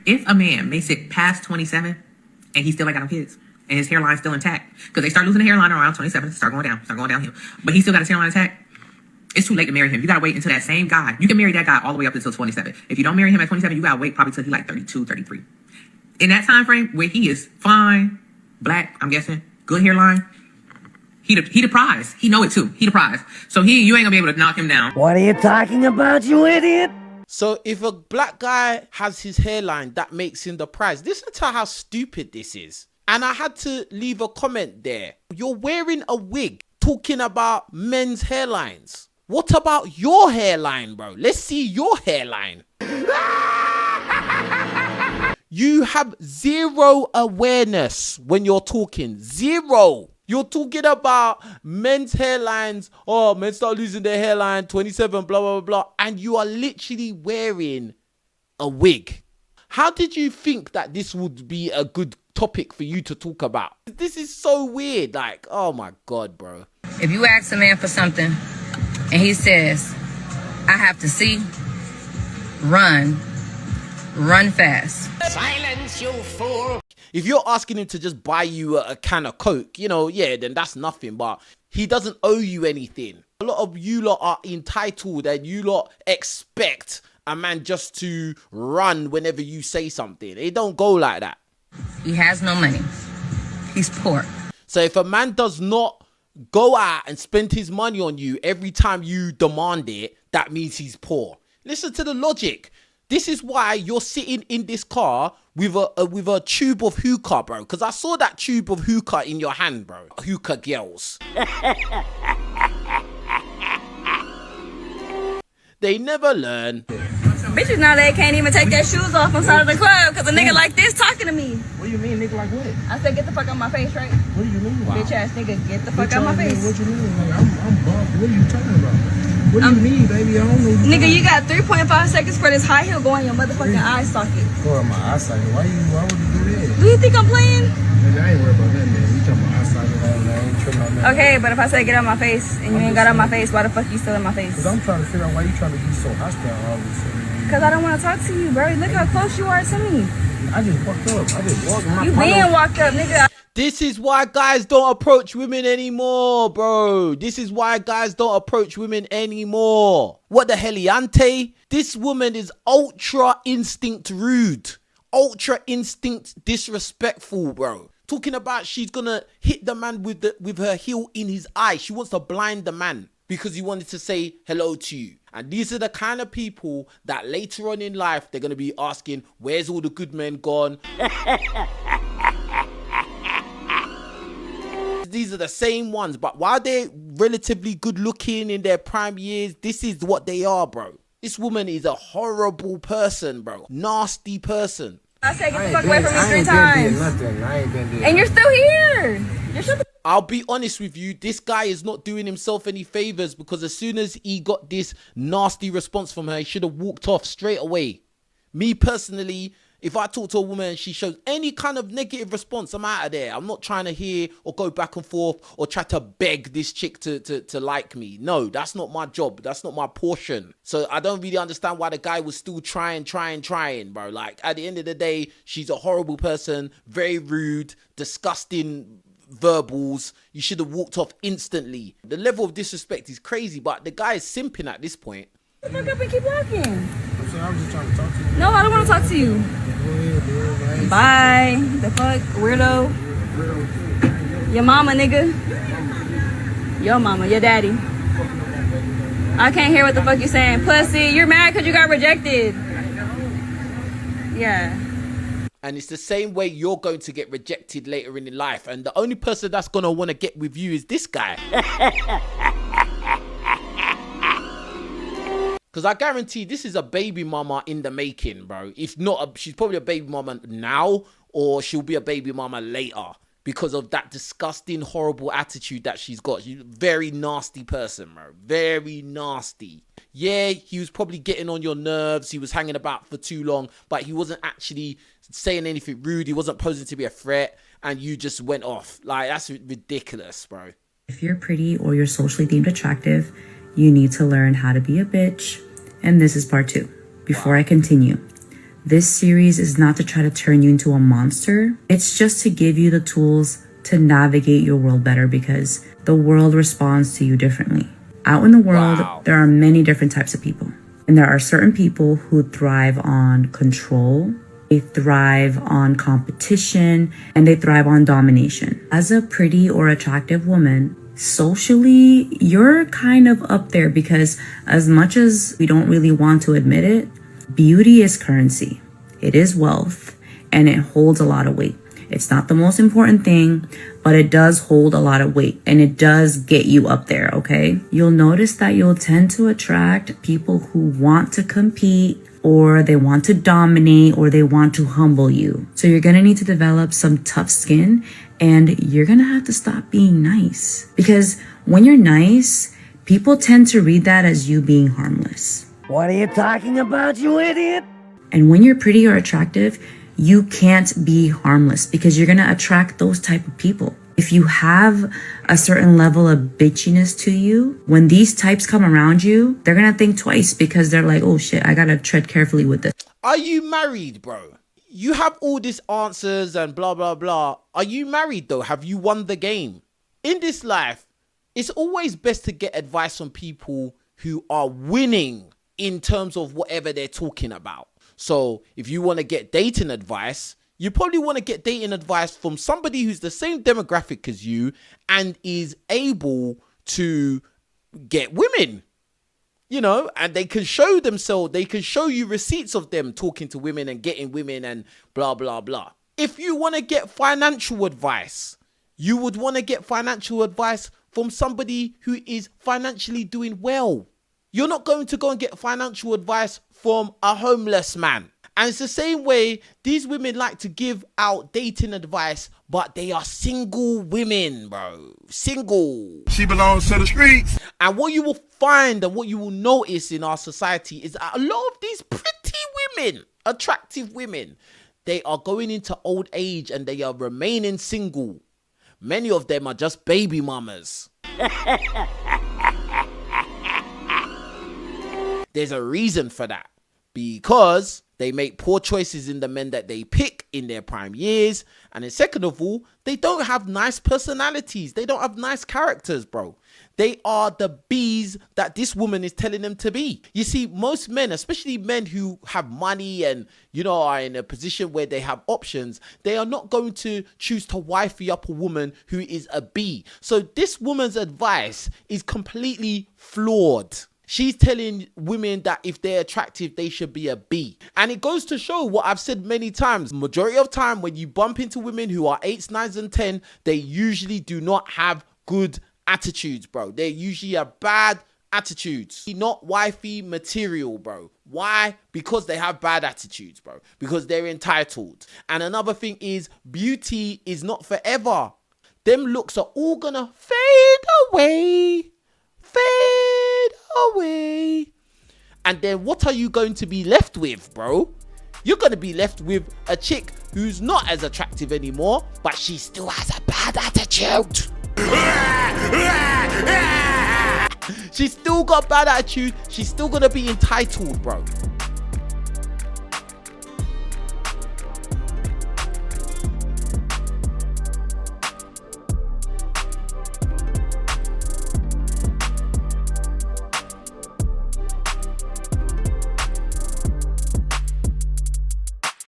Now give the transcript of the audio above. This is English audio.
If a man makes it past 27 and he still ain't got no kids and his hairline's still intact, because they start losing the hairline around 27, start going downhill, but he still got his hairline intact, it's too late to marry him. You gotta wait until that same guy. You can marry that guy all the way up until 27. If you don't marry him at 27, you gotta wait probably till he's like 32, 33. In that time frame where he is fine, black, I'm guessing, good hairline, he the prize. He know it too. He the prize. So you ain't gonna be able to knock him down. What are you talking about, you idiot? So if a black guy has his hairline, that makes him the prize. Listen to how stupid this is. And I had to leave a comment there. You're wearing a wig talking about men's hairlines. What about your hairline, bro? Let's see your hairline. You have zero awareness when you're talking. Zero. You're talking about men's hairlines. Oh, men start losing their hairline, 27, blah, blah, blah. And you are literally wearing a wig. How did you think that this would be a good topic for you to talk about? This is so weird. Like, oh my God, bro. If you ask a man for something and he says, I have to see, run fast. Silence, you fool. If you're asking him to just buy you a can of Coke, you know, yeah, then that's nothing. But he doesn't owe you anything. A lot of you lot are entitled and you lot expect a man just to run whenever you say something. It don't go like that. He has no money. He's poor. So if a man does not go out and spend his money on you every time you demand it, that means he's poor. Listen to the logic. This is why you're sitting in this car with a tube of hookah, bro. Because I saw that tube of hookah in your hand, bro. Hookah girls. They never learn. Bitches nowadays can't even take their shoes off on side of the club because a nigga like this talking to me. What do you mean, nigga, like what? I said, get the fuck out my face, right? What do you mean? Wow. Bitch ass nigga, get the fuck out my face. What you mean? Like, I'm bumped. What are you talking about? What do you mean, baby? I don't know. Nigga, you got 3.5 seconds for this high heel going in your motherfucking eye socket. Go in my eye socket. Why would you do that? Do you think I'm playing? Nigga, I ain't worried about that, man. You talking about eye socket. I ain't tripping on that. Okay, but if I say get out my face and you ain't got out my face, why the fuck you still in my face? Because I'm trying to figure out why you trying to be so hostile all of a sudden. Because I don't want to talk to you, bro. Look how close you are to me. I just walked up. I just walked. You been walked up, nigga. This is why guys don't approach women anymore, bro. This is why guys don't approach women anymore. What the heliante? This woman is ultra instinct rude. Ultra instinct disrespectful, bro. Talking about she's gonna hit the man with her heel in his eye. She wants to blind the man because he wanted to say hello to you. And these are the kind of people that later on in life, they're going to be asking, where's all the good men gone? These are the same ones, but while they're relatively good looking in their prime years, this is what they are, bro. This woman is a horrible person, bro. Nasty person. I said get the fuck away from me 3 times. And you're still here. I'll be honest with you, this guy is not doing himself any favors because as soon as he got this nasty response from her, he should have walked off straight away. Me personally, if I talk to a woman and she shows any kind of negative response, I'm out of there. I'm not trying to hear or go back and forth or try to beg this chick to like me. No, that's not my job. That's not my portion. So I don't really understand why the guy was still trying, bro. Like, at the end of the day, she's a horrible person, very rude, disgusting verbals. You should have walked off instantly. The level of disrespect is crazy, but the guy is simping at this point. Shut the fuck up and keep walking. I'm saying, I was just trying to talk to you. No, I don't want to talk to you. Bye. The fuck, weirdo. Your mama, nigga. Your mama, your daddy. I can't hear what the fuck you're saying. Pussy, you're mad because you got rejected. Yeah. And it's the same way you're going to get rejected later in your life. And the only person that's going to want to get with you is this guy. Because I guarantee this is a baby mama in the making, bro. If not, she's probably a baby mama now, or she'll be a baby mama later because of that disgusting, horrible attitude that she's got. She's a very nasty person, bro. Very nasty. Yeah, he was probably getting on your nerves. He was hanging about for too long, but he wasn't actually saying anything rude. He wasn't posing to be a threat, and you just went off. Like, that's ridiculous, bro. If you're pretty or you're socially deemed attractive, you need to learn how to be a bitch. And this is part 2. Before I continue, This series is not to try to turn you into a monster. It's just to give you the tools to navigate your world better, because the world responds to you differently. Out in the world, there are many different types of people. And there are certain people who thrive on control, they thrive on competition, and they thrive on domination. As a pretty or attractive woman, socially, you're kind of up there, because as much as we don't really want to admit it, beauty is currency. It is wealth, and it holds a lot of weight. It's not the most important thing, but it does hold a lot of weight, and it does get you up there, okay? You'll notice that you'll tend to attract people who want to compete, or they want to dominate, or they want to humble you. So you're gonna need to develop some tough skin, and you're gonna have to stop being nice. Because when you're nice, people tend to read that as you being harmless. What are you talking about, you idiot? And when you're pretty or attractive, you can't be harmless, because you're gonna attract those type of people. If you have a certain level of bitchiness to you, when these types come around you, they're gonna think twice, because they're like, oh shit, I gotta tread carefully with this. Are you married, bro? You have all these answers and blah, blah, blah. Are you married though? Have you won the game? In this life, it's always best to get advice from people who are winning in terms of whatever they're talking about. So if you want to get dating advice, you probably want to get dating advice from somebody who's the same demographic as you and is able to get women, you know, and they can show themselves, they can show you receipts of them talking to women and getting women and blah, blah, blah. If you want to get financial advice, you would want to get financial advice from somebody who is financially doing well. You're not going to go and get financial advice from a homeless man. And it's the same way these women like to give out dating advice, but they are single women, bro. Single. She belongs to the streets. And what you will find and what you will notice in our society is that a lot of these pretty women, attractive women, they are going into old age and they are remaining single. Many of them are just baby mamas. There's a reason for that, because they make poor choices in the men that they pick in their prime years. And then second of all, they don't have nice personalities. They don't have nice characters, bro. They are the bees that this woman is telling them to be. You see, most men, especially men who have money and, you know, are in a position where they have options, they are not going to choose to wifey up a woman who is a bee. So this woman's advice is completely flawed. She's telling women that if they're attractive, they should be a B. And it goes to show what I've said many times. Majority of time when you bump into women who are 8s, 9s and 10, they usually do not have good attitudes, bro. They usually have bad attitudes. Not wifey material, bro. Why? Because they have bad attitudes, bro. Because they're entitled. And another thing is, beauty is not forever. Them looks are all gonna fade away. Fade away. And then what are you going to be left with, bro? You're going to be left with a chick who's not as attractive anymore, but she still has a bad attitude. She's still got bad attitude. She's still going to be entitled, bro.